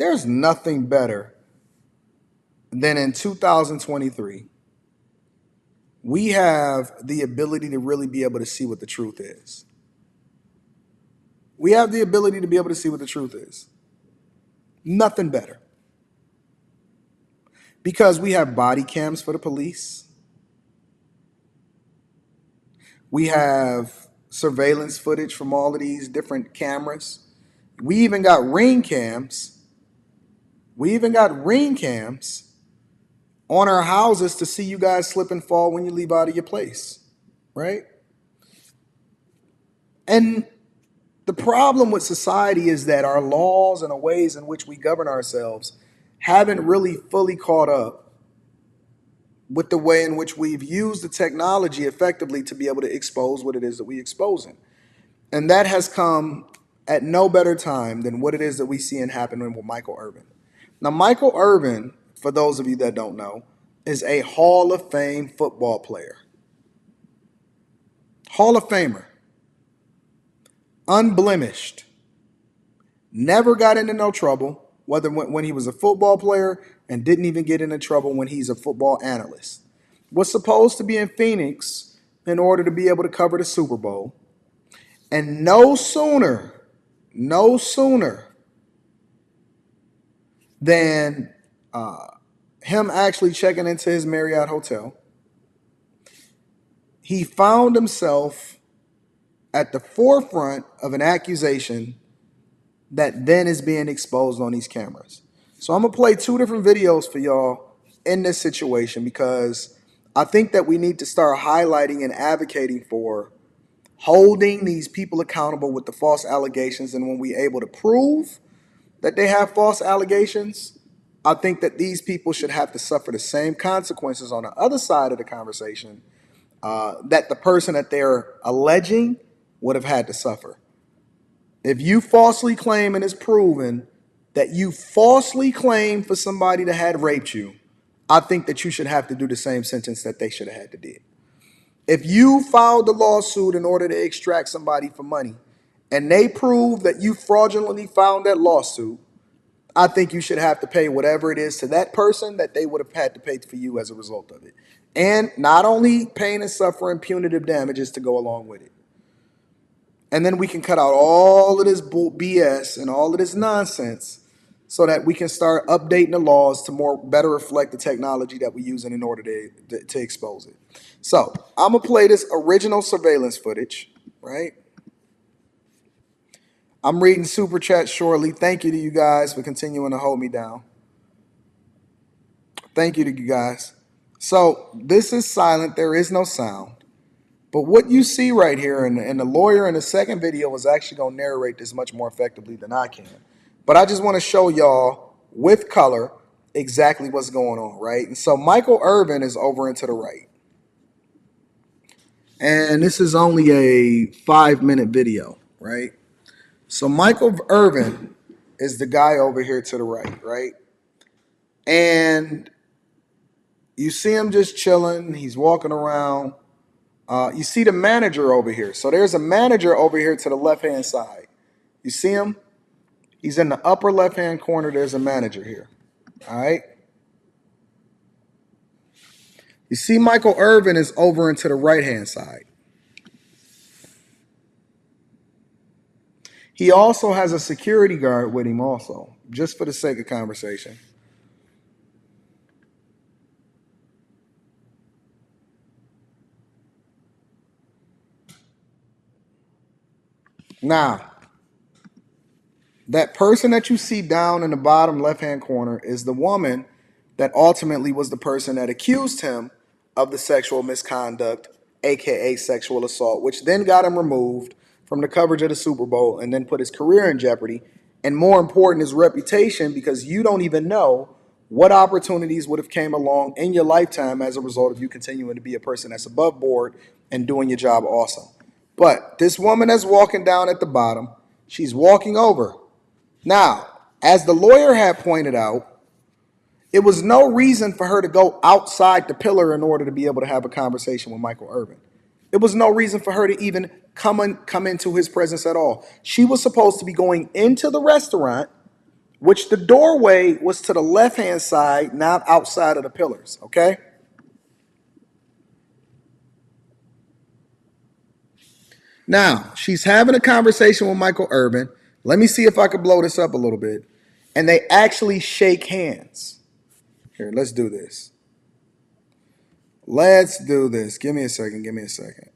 there's nothing better than in 2023, we have the ability to really be able to see what the truth is. We have the ability to be able to see what the truth is. Nothing better. Because we have body cams for the police. We have surveillance footage from all of these different cameras. We even got ring cams. On our houses to see you guys slip and fall when you leave out of your place, right? And the problem with society is that our laws and the ways in which we govern ourselves haven't really fully caught up with the way in which we've used the technology effectively to be able to expose what it is that we're exposing. And that has come at no better time than what it is that we see and happening with Michael Irvin. Now, Michael Irvin, for those of you that don't know, is a Hall of Fame football player. Hall of Famer. Unblemished. Never got into no trouble, whether when he was a football player, and didn't even get into trouble when he's a football analyst. Was supposed to be in Phoenix in order to be able to cover the Super Bowl. And no sooner than him actually checking into his Marriott hotel, he found himself at the forefront of an accusation that then is being exposed on these cameras. So I'm going to play two different videos for y'all in this situation, because I think that we need to start highlighting and advocating for holding these people accountable with the false allegations. And when we're able to prove that they have false allegations, I think that these people should have to suffer the same consequences on the other side of the conversation that the person that they're alleging would have had to suffer. If you falsely claim and it's proven that you falsely claim for somebody that had raped you, I think that you should have to do the same sentence that they should have had to do. If you filed the lawsuit in order to extract somebody for money and they prove that you fraudulently filed that lawsuit, I think you should have to pay whatever it is to that person that they would have had to pay for you as a result of it. And not only pain and suffering, punitive damages to go along with it. And then we can cut out all of this BS and all of this nonsense so that we can start updating the laws to better reflect the technology that we're using in order to expose it. So I'm going to play this original surveillance footage, right? I'm reading super chat shortly. Thank you to you guys for continuing to hold me down. Thank you to you guys. So this is silent. There is no sound. But what you see right here, and the lawyer in the second video is actually going to narrate this much more effectively than I can. But I just want to show y'all with color exactly what's going on, right? And so Michael Irvin is over and to the right. And this is only a 5-minute video, right? So Michael Irvin is the guy over here to the right, right? And you see him just chilling. He's walking around. You see the manager over here. So there's a manager over here to the left-hand side. You see him? He's in the upper left-hand corner. There's a manager here. All right? You see Michael Irvin is over and to the right-hand side. He also has a security guard with him also, just for the sake of conversation. Now, that person that you see down in the bottom left-hand corner is the woman that ultimately was the person that accused him of the sexual misconduct, aka sexual assault, which then got him removed from the coverage of the Super Bowl and then put his career in jeopardy. And more important, his reputation, because you don't even know what opportunities would have came along in your lifetime as a result of you continuing to be a person that's above board and doing your job awesome. But this woman that's walking down at the bottom, she's walking over. Now, as the lawyer had pointed out, it was no reason for her to go outside the pillar in order to be able to have a conversation with Michael Irvin. It was no reason for her to even come into his presence at all. She was supposed to be going into the restaurant, which the doorway was to the left-hand side, not outside of the pillars, okay? Now, she's having a conversation with Michael Irvin. Let me see if I can blow this up a little bit. And they actually shake hands. Here, let's do this. Let's do this. Give me a second. Give me a second.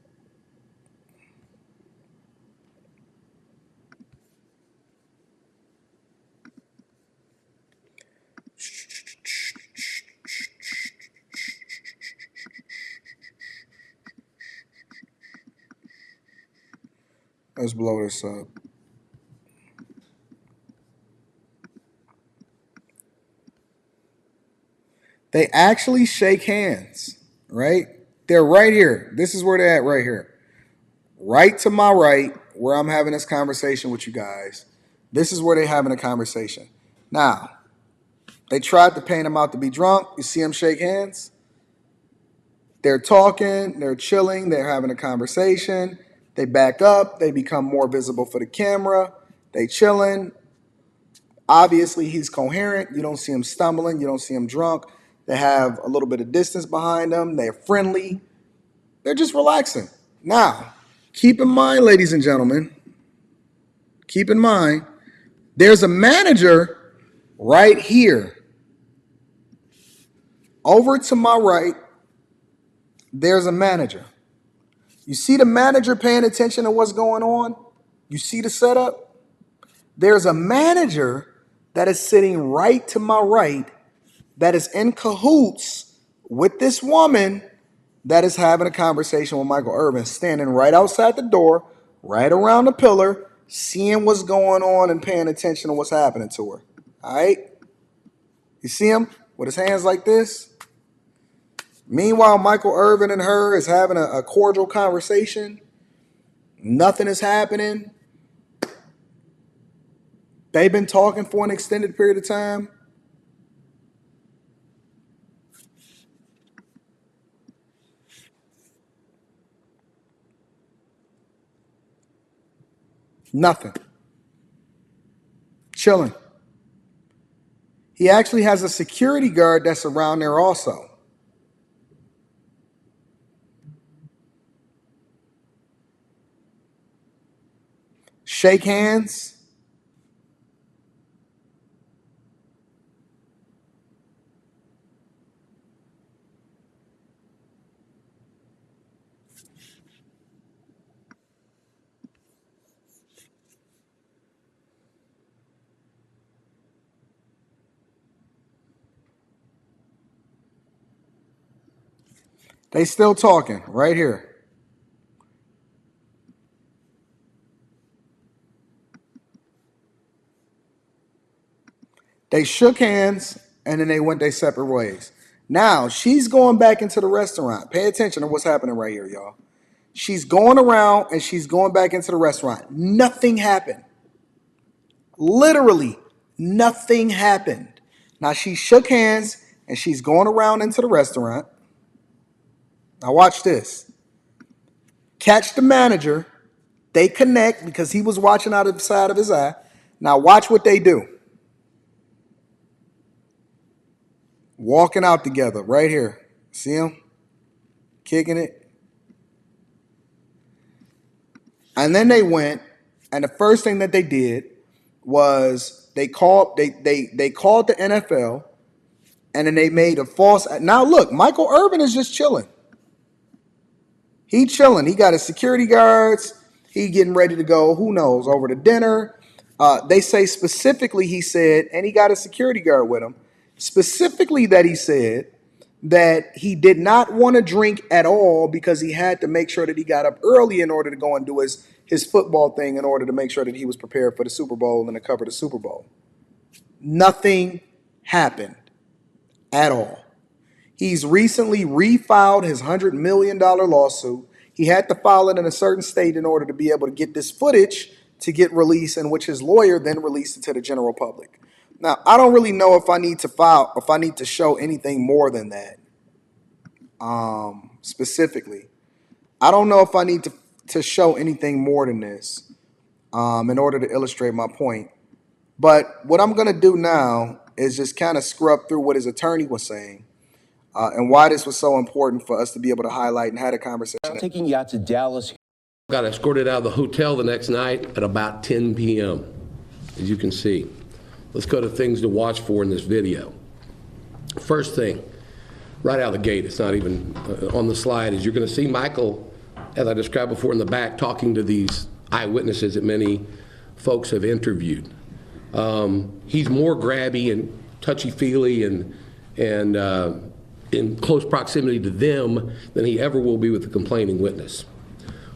Let's blow this up. They actually shake hands, right? They're right here. This is where they're at right here. Right to my right, where I'm having this conversation with you guys. This is where they're having a conversation. Now, they tried to paint him out to be drunk. You see him shake hands? They're talking, they're chilling, they're having a conversation. They back up, they become more visible for the camera. They chilling. Obviously, he's coherent. You don't see him stumbling. You don't see him drunk. They have a little bit of distance behind them. They're friendly. They're just relaxing. Now, keep in mind, ladies and gentlemen, keep in mind, there's a manager right here. Over to my right, there's a manager. You see the manager paying attention to what's going on? You see the setup? There's a manager that is sitting right to my right that is in cahoots with this woman that is having a conversation with Michael Irvin, standing right outside the door, right around the pillar, seeing what's going on and paying attention to what's happening to her. All right? You see him with his hands like this? Meanwhile, Michael Irvin and her is having a cordial conversation. Nothing is happening. They've been talking for an extended period of time. Nothing. Chilling. He actually has a security guard that's around there also. Shake hands. They still talking right here. They shook hands and then they went their separate ways. Now she's going back into the restaurant. Pay attention to what's happening right here, y'all. She's going around and she's going back into the restaurant. Nothing happened. Literally, nothing happened. Now she shook hands and she's going around into the restaurant. Now watch this. Catch the manager. They connect because he was watching out of the side of his eye. Now watch what they do. Walking out together right here. See them? Kicking it. And then they went, and the first thing that they did was they called the NFL, and then they made a false. Now look, Michael Irvin is just chilling. He chilling. He got his security guards. He getting ready to go, who knows, over to dinner. They say specifically, he said, and he got a security guard with him, specifically that he said that he did not want to drink at all because he had to make sure that he got up early in order to go and do his football thing in order to make sure that he was prepared for the Super Bowl and to cover the Super Bowl. Nothing happened at all. He's recently refiled his $100 million lawsuit. He had to file it in a certain state in order to be able to get this footage to get released, in which his lawyer then released it to the general public. Now, I don't really know if I need to show anything more than that. Specifically, I don't know if I need to show anything more than this in order to illustrate my point. But what I'm going to do now is just kind of scrub through what his attorney was saying and why this was so important for us to be able to highlight and have a conversation. I'm taking you out to Dallas. Got escorted out of the hotel the next night at about 10 p.m., as you can see. Let's go to things to watch for in this video. First thing, right out of the gate, it's not even on the slide, is you're going to see Michael, as I described before, in the back talking to these eyewitnesses that many folks have interviewed. He's more grabby and touchy-feely and in close proximity to them than he ever will be with the complaining witness.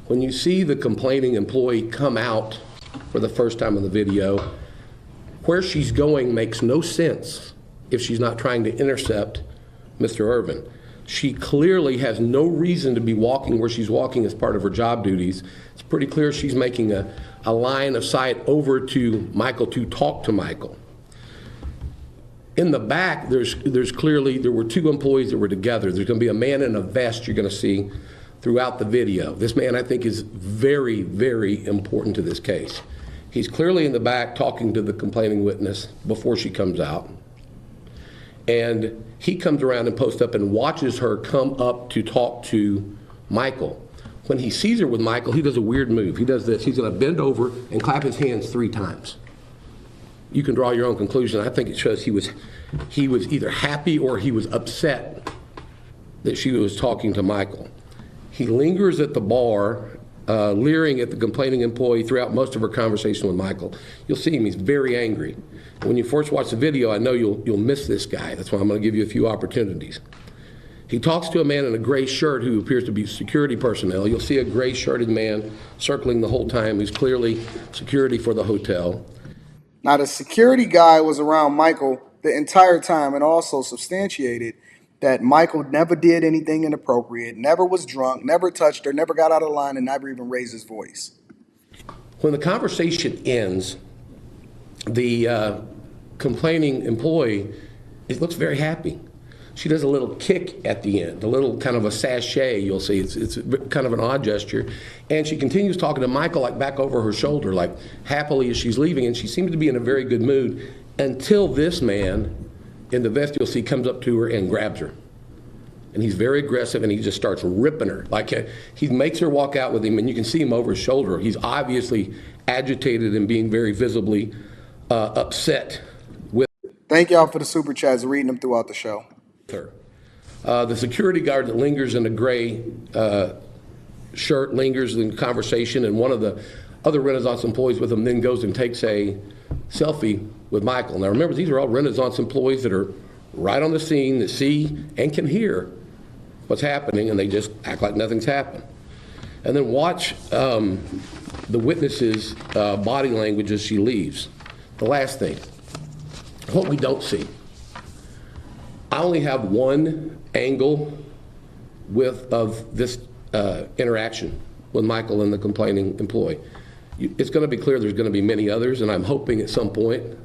When you see the complaining employee come out for the first time in the video, where she's going makes no sense if she's not trying to intercept Mr. Irvin. She clearly has no reason to be walking where she's walking as part of her job duties. It's pretty clear she's making a line of sight over to Michael to talk to Michael. In the back, there's clearly, there were two employees that were together. There's going to be a man in a vest you're going to see throughout the video. This man, I think, is very, very important to this case. He's clearly in the back talking to the complaining witness before she comes out. And he comes around and posts up and watches her come up to talk to Michael. When he sees her with Michael, he does a weird move. He does this. He's going to bend over and clap his hands 3 times. You can draw your own conclusion. I think it shows he was either happy or he was upset that she was talking to Michael. He lingers at the bar, leering at the complaining employee throughout most of her conversation with Michael. You'll see him, he's very angry. When you first watch the video, I know you'll miss this guy. That's why I'm going to give you a few opportunities. He talks to a man in a gray shirt who appears to be security personnel. You'll see a gray shirted man circling the whole time who's clearly security for the hotel. Now, the security guy was around Michael the entire time and also substantiated that Michael never did anything inappropriate, never was drunk, never touched her, never got out of line, and never even raised his voice. When the conversation ends, the complaining employee looks very happy. She does a little kick at the end, a little kind of a sachet, you'll see. It's kind of an odd gesture. And she continues talking to Michael like back over her shoulder, like happily as she's leaving, and she seems to be in a very good mood until this man in the vest, you'll see, comes up to her and grabs her. And he's very aggressive, and he just starts ripping her. Like he makes her walk out with him, and you can see him over his shoulder. He's obviously agitated and being very visibly upset with her. Thank y'all for the super chats, reading them throughout the show. The security guard that lingers in a gray shirt lingers in conversation, and one of the other Renaissance employees with him then goes and takes a selfie with Michael. Now remember, these are all Renaissance employees that are right on the scene, that see and can hear what's happening, and they just act like nothing's happened. And then watch the witness's body language as she leaves. The last thing, what we don't see. I only have one angle of this interaction with Michael and the complaining employee. It's going to be clear there's going to be many others, and I'm hoping at some point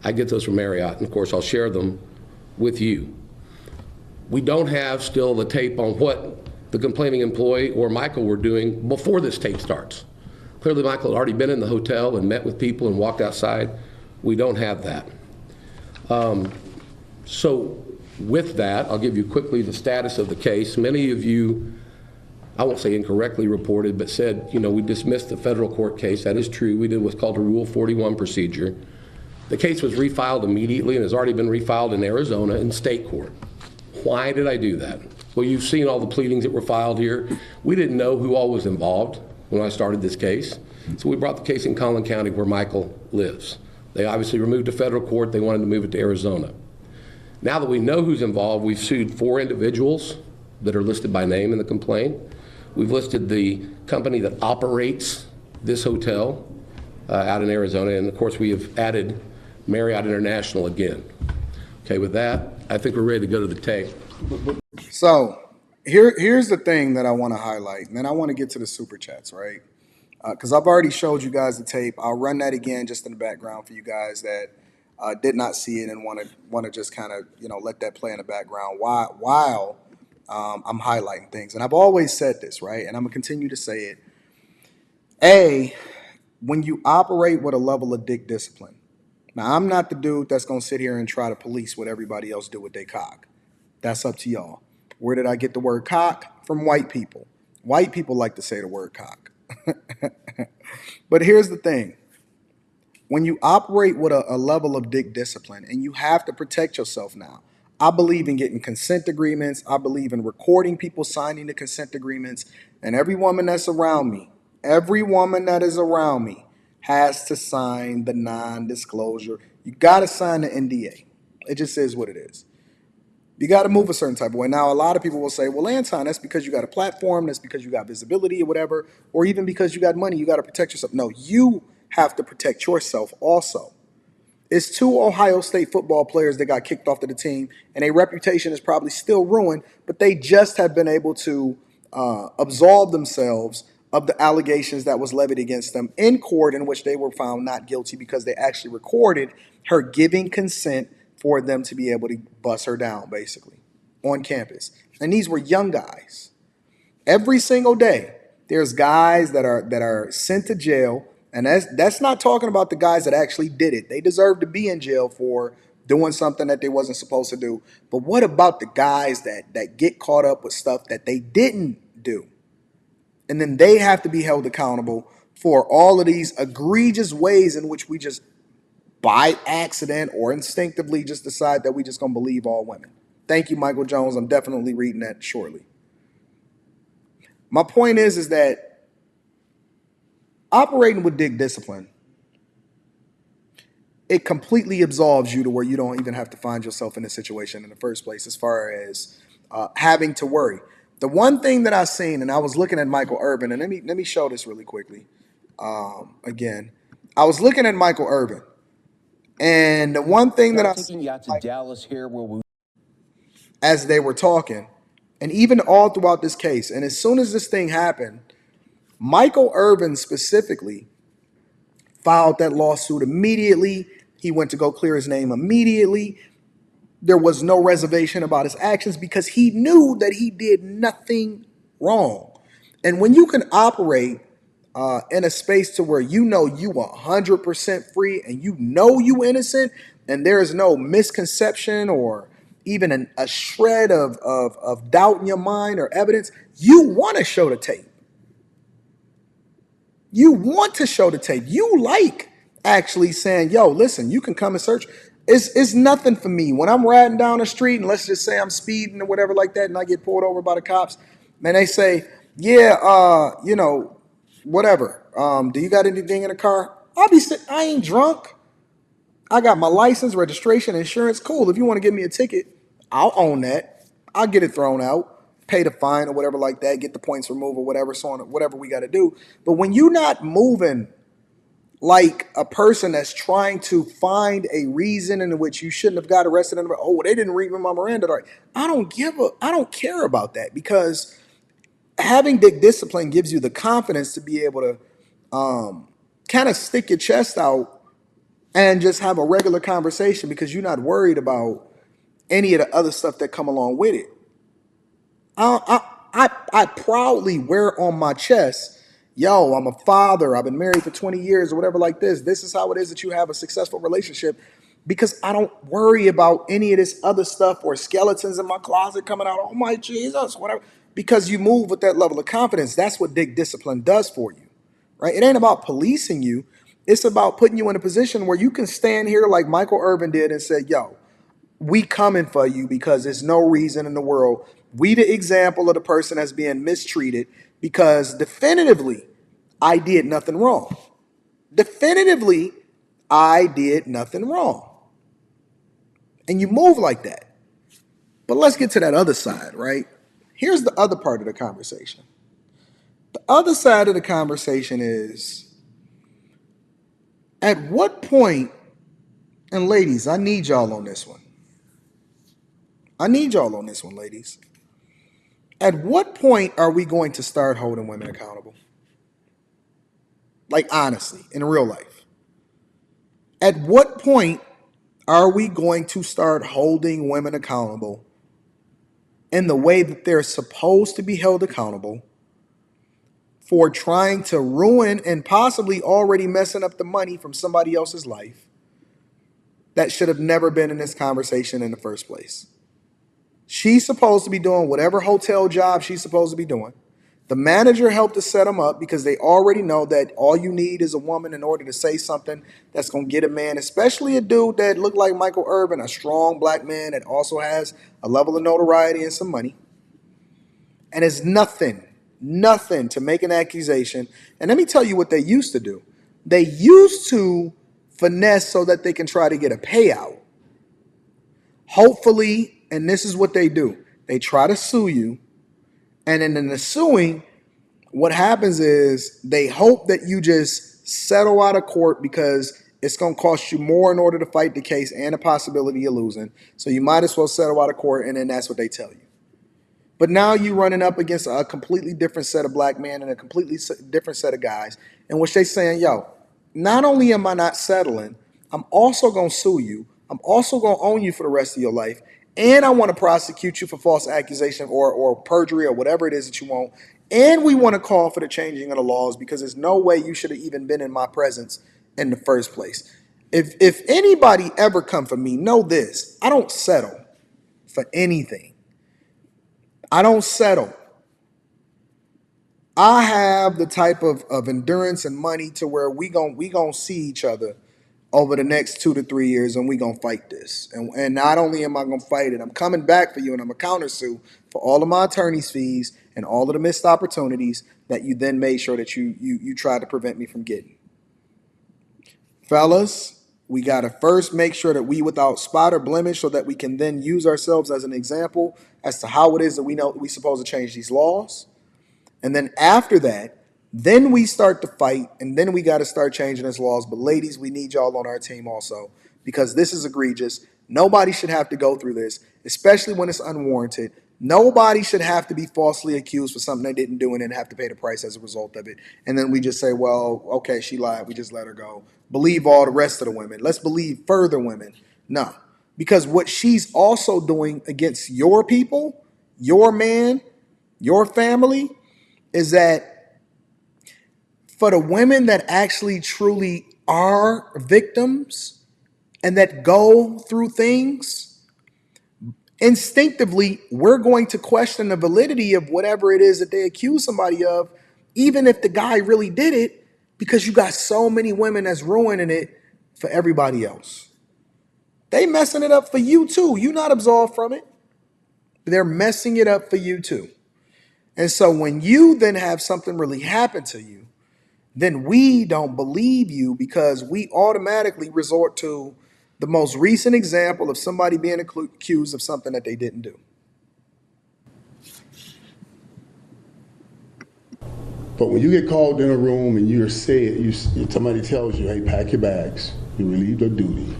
I get those from Marriott, and of course I'll share them with you. We don't have still the tape on what the complaining employee or Michael were doing before this tape starts. Clearly Michael had already been in the hotel and met with people and walked outside. We don't have that. So with that, I'll give you quickly the status of the case. Many of you, I won't say incorrectly reported, but said, we dismissed the federal court case. That is true. We did what's called a Rule 41 procedure. The case was refiled immediately and has already been refiled in Arizona in state court. Why did I do that? Well, you've seen all the pleadings that were filed here. We didn't know who all was involved when I started this case. So we brought the case in Collin County where Michael lives. They obviously removed to federal court. They wanted to move it to Arizona. Now that we know who's involved, we've sued 4 individuals that are listed by name in the complaint. We've listed the company that operates this hotel out in Arizona, and of course we have added Marriott International again. Okay, with that, I think we're ready to go to the tape. So here's the thing that I want to highlight, and then I want to get to the super chats, right? Because I've already showed you guys the tape. I'll run that again just in the background for you guys that did not see it and want to just kind of let that play in the background while I'm highlighting things. And I've always said this, right? And I'm gonna continue to say it. When you operate with a level of dick discipline, Now, I'm not the dude that's going to sit here and try to police what everybody else do with their cock. That's up to y'all. Where did I get the word cock? From white people. White people like to say the word cock. But here's the thing. When you operate with a level of dick discipline and you have to protect yourself now, I believe in getting consent agreements. I believe in recording people signing the consent agreements. And every woman that's around me, every woman that is around me has to sign the non-disclosure. You got to sign the NDA. It just is what it is. You got to move a certain type of way. Now, a lot of people will say, well, Anton, that's because you got a platform, that's because you got visibility or whatever, or even because you got money, you got to protect yourself. No, you have to protect yourself also. It's two Ohio State football players that got kicked off of the team, and their reputation is probably still ruined, but they just have been able to absolve themselves of the allegations that was levied against them in court, in which they were found not guilty because they actually recorded her giving consent for them to be able to bust her down, basically, on campus. And these were young guys. Every single day, there's guys that are sent to jail, and that's not talking about the guys that actually did it. They deserve to be in jail for doing something that they wasn't supposed to do. But what about the guys that get caught up with stuff that they didn't do? And then they have to be held accountable for all of these egregious ways in which we just by accident or instinctively just decide that we just gonna believe all women. Thank you, Michael Jones. I'm definitely reading that shortly. My point is that operating with dick discipline, it completely absolves you to where you don't even have to find yourself in a situation in the first place as far as having to worry. The one thing that I've seen, and I was looking at Michael Irvin, and let me show this really quickly. Again, I was looking at Michael Irvin, and the one thing that I taking you out to Dallas here, where we as they were talking, and even all throughout this case, and as soon as this thing happened, Michael Irvin specifically filed that lawsuit immediately. He went to go clear his name immediately. There was no reservation about his actions because he knew that he did nothing wrong. And when you can operate in a space to where you know you 100% free and you know you innocent, and there is no misconception or even a shred of doubt in your mind or evidence, you want to show the tape. You want to show the tape. You like actually saying, yo, listen, you can come and search. It's nothing for me. When I'm riding down the street and let's just say I'm speeding or whatever like that and I get pulled over by the cops, man, they say, yeah, whatever. Do you got anything in the car? I ain't drunk. I got my license, registration, insurance. Cool. If you want to give me a ticket, I'll own that. I'll get it thrown out, pay the fine or whatever like that, get the points removed or whatever, so on, whatever we got to do. But when you're not moving like a person that's trying to find a reason in which you shouldn't have got arrested, and oh, they didn't read my Miranda right. I don't care about that, because having dick discipline gives you the confidence to be able to kind of stick your chest out and just have a regular conversation because you're not worried about any of the other stuff that come along with it. I proudly wear on my chest, yo, I'm a father. I've been married for 20 years or whatever like this. This is how it is that you have a successful relationship, because I don't worry about any of this other stuff or skeletons in my closet coming out. Oh my Jesus, whatever. Because you move with that level of confidence. That's what dick discipline does for you, right? It ain't about policing you. It's about putting you in a position where you can stand here like Michael Irvin did and say, yo, we coming for you because there's no reason in the world. We the example of the person that's being mistreated because definitively I did nothing wrong. Definitively I did nothing wrong. And you move like that. But let's get to that other side, right? Here's the other part of the conversation. The other side of the conversation is, at what point, and ladies, I need y'all on this one. I need y'all on this one, ladies. At what point are we going to start holding women accountable? Like, honestly, in real life. At what point are we going to start holding women accountable in the way that they're supposed to be held accountable for trying to ruin and possibly already messing up the money from somebody else's life that should have never been in this conversation in the first place. She's supposed to be doing whatever hotel job she's supposed to be doing. The manager helped to set them up because they already know that all you need is a woman in order to say something that's going to get a man, especially a dude that looked like Michael Irvin, a strong black man that also has a level of notoriety and some money. And it's nothing to make an accusation. And let me tell you what they used to do. They used to finesse so that they can try to get a payout. Hopefully, and this is what they do. They try to sue you. And then in the suing, what happens is they hope that you just settle out of court because it's going to cost you more in order to fight the case and the possibility of losing. So you might as well settle out of court, and then that's what they tell you. But now you're running up against a completely different set of black men and a completely different set of guys in which they're saying, yo, not only am I not settling, I'm also going to sue you. I'm also going to own you for the rest of your life. And I want to prosecute you for false accusation or perjury or whatever it is that you want. And we want to call for the changing of the laws because there's no way you should have even been in my presence in the first place. If anybody ever come for me, know this. I don't settle for anything. I don't settle. I have the type of endurance and money to where we gon' see each other over the next 2 to 3 years, and we gonna fight this. And not only am I gonna fight it, I'm coming back for you, and I'm gonna countersue for all of my attorney's fees and all of the missed opportunities that you then made sure that you tried to prevent me from getting. Fellas, we gotta first make sure that we without spot or blemish, so that we can then use ourselves as an example as to how it is that we know we're supposed to change these laws. And then after that, then we start to fight, and then we got to start changing these laws. But ladies, we need y'all on our team also, because this is egregious. Nobody should have to go through this, especially when it's unwarranted. Nobody should have to be falsely accused for something they didn't do and then have to pay the price as a result of it. And then we just say, well, okay, she lied. We just let her go. Believe all the rest of the women. Let's believe further women. No, because what she's also doing against your people, your man, your family, is that for the women that actually truly are victims and that go through things, instinctively, we're going to question the validity of whatever it is that they accuse somebody of, even if the guy really did it, because you got so many women that's ruining it for everybody else. They messing it up for you too. You're not absolved from it. They're messing it up for you too. And so when you then have something really happen to you, then we don't believe you because we automatically resort to the most recent example of somebody being accused of something that they didn't do. But when you get called in a room and you're said, somebody tells you, hey, pack your bags, you relieved of duty,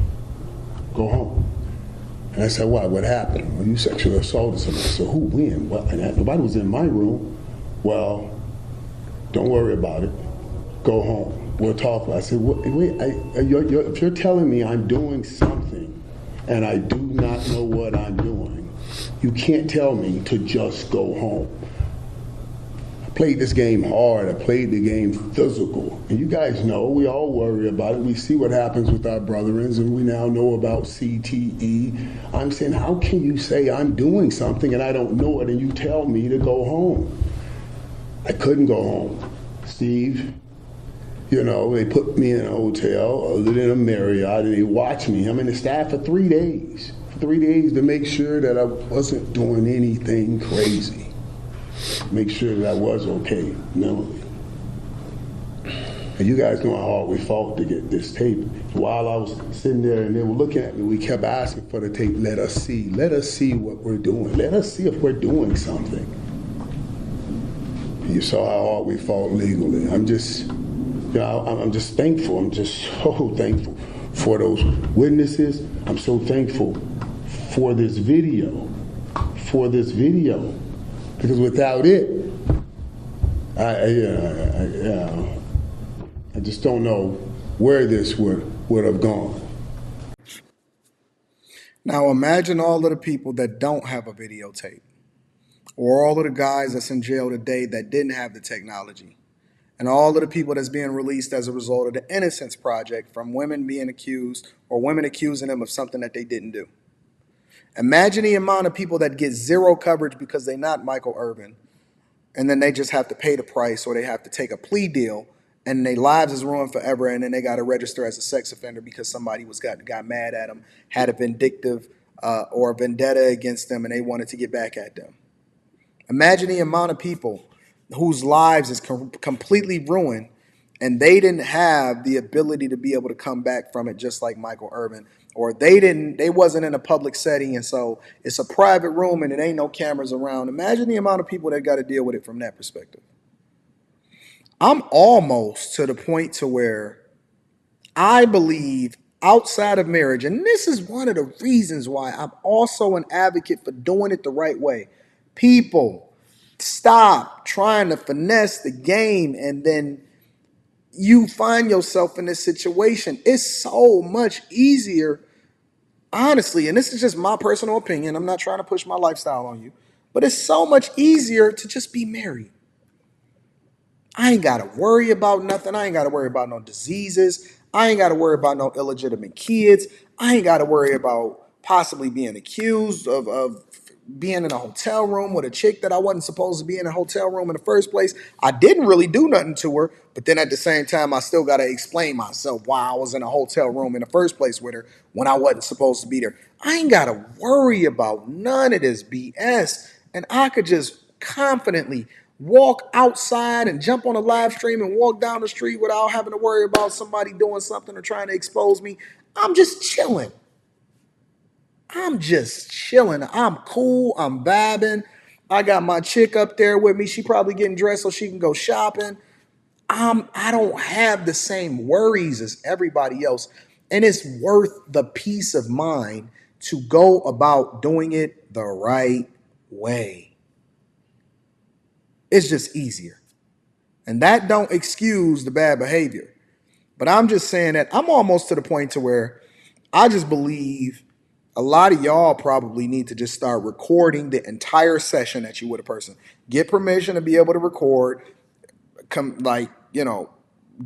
go home. And I said, why? What happened? Well, you sexually assaulted somebody. So who, when? Well, nobody was in my room. Well, don't worry about it. Go home. We'll talk about it. I said, wait, if you're telling me I'm doing something and I do not know what I'm doing, you can't tell me to just go home. I played this game hard. I played the game physical. And you guys know, we all worry about it. We see what happens with our brethrens, and we now know about CTE. I'm saying, how can you say I'm doing something and I don't know it and you tell me to go home? I couldn't go home. Steve, you know, they put me in a hotel other than a Marriott, and they watched me. I'm in the staff for 3 days. For 3 days to make sure that I wasn't doing anything crazy. Make sure that I was okay mentally. And you guys know how hard we fought to get this tape. While I was sitting there and they were looking at me, we kept asking for the tape. Let us see what we're doing. Let us see if we're doing something. And you saw how hard we fought legally. I'm just thankful. I'm just so thankful for those witnesses. I'm so thankful for this video. Because without it, I just don't know where this would have gone. Now imagine all of the people that don't have a videotape, or all of the guys that's in jail today that didn't have the technology. and all of the people that's being released as a result of the Innocence Project from women being accused or women accusing them of something that they didn't do. Imagine the amount of people that get zero coverage because they're not Michael Irvin, and then they just have to pay the price or they have to take a plea deal and their lives is ruined forever, and then they got to register as a sex offender because somebody got mad at them, had a vindictive or a vendetta against them, and they wanted to get back at them. Imagine the amount of people whose lives is completely ruined, and they didn't have the ability to be able to come back from it, just like Michael Irvin, or they wasn't in a public setting, and so it's a private room and it ain't no cameras around. Imagine the amount of people that got to deal with it from that perspective. I'm almost to the point to where I believe outside of marriage, and this is one of the reasons why I'm also an advocate for doing it the right way. People, stop trying to finesse the game and then you find yourself in this situation. It's so much easier, honestly, and this is just my personal opinion. I'm not trying to push my lifestyle on you, but it's so much easier to just be married. I ain't got to worry about nothing. I ain't got to worry about no diseases. I ain't got to worry about no illegitimate kids. I ain't got to worry about possibly being accused of being in a hotel room with a chick that I wasn't supposed to be in a hotel room in the first place. I didn't really do nothing to her, but then at the same time, I still got to explain myself why I was in a hotel room in the first place with her when I wasn't supposed to be there. I ain't got to worry about none of this BS, and I could just confidently walk outside and jump on a live stream and walk down the street without having to worry about somebody doing something or trying to expose me. I'm just chilling. I'm cool. I'm vibing. I got my chick up there with me. She probably getting dressed so she can go shopping. I don't have the same worries as everybody else. And it's worth the peace of mind to go about doing it the right way. It's just easier. And that don't excuse the bad behavior. But I'm just saying that I'm almost to the point to where I just believe a lot of y'all probably need to just start recording the entire session that you with a person. Get permission to be able to record.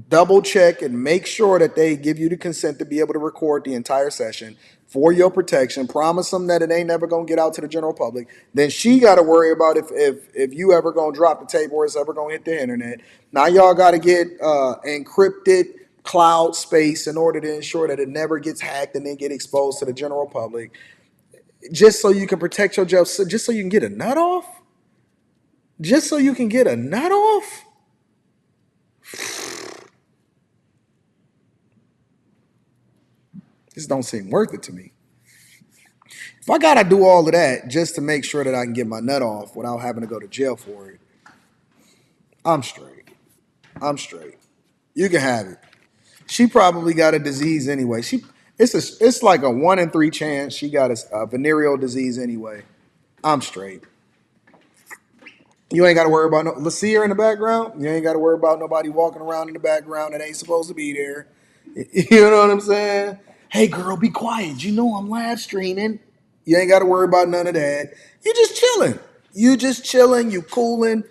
Double check and make sure that they give you the consent to be able to record the entire session for your protection. Promise them that it ain't never gonna get out to the general public. Then she got to worry about if you ever gonna drop the tape or it's ever gonna hit the internet. Now y'all got to get encrypted cloud space in order to ensure that it never gets hacked and then get exposed to the general public. Just so you can protect yourself. Just so you can get a nut off. Just so you can get a nut off. This don't seem worth it to me. If I gotta do all of that just to make sure that I can get my nut off without having to go to jail for it, I'm straight. I'm straight. You can have it. She probably got a disease anyway. It's like a 1 in 3 chance she got a venereal disease anyway. I'm straight. You ain't got to worry about let's see her in the background. You ain't got to worry about nobody walking around in the background that ain't supposed to be there. You know what I'm saying? Hey, girl, be quiet. You know I'm live streaming. You ain't got to worry about none of that. You just chilling. You just chilling. You cooling.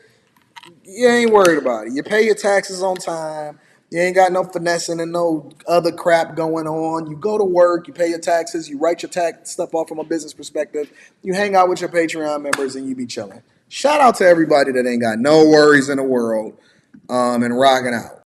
You ain't worried about it. You pay your taxes on time. You ain't got no finessing and no other crap going on. You go to work. You pay your taxes. You write your tax stuff off from a business perspective. You hang out with your Patreon members and you be chilling. Shout out to everybody that ain't got no worries in the world and rocking out.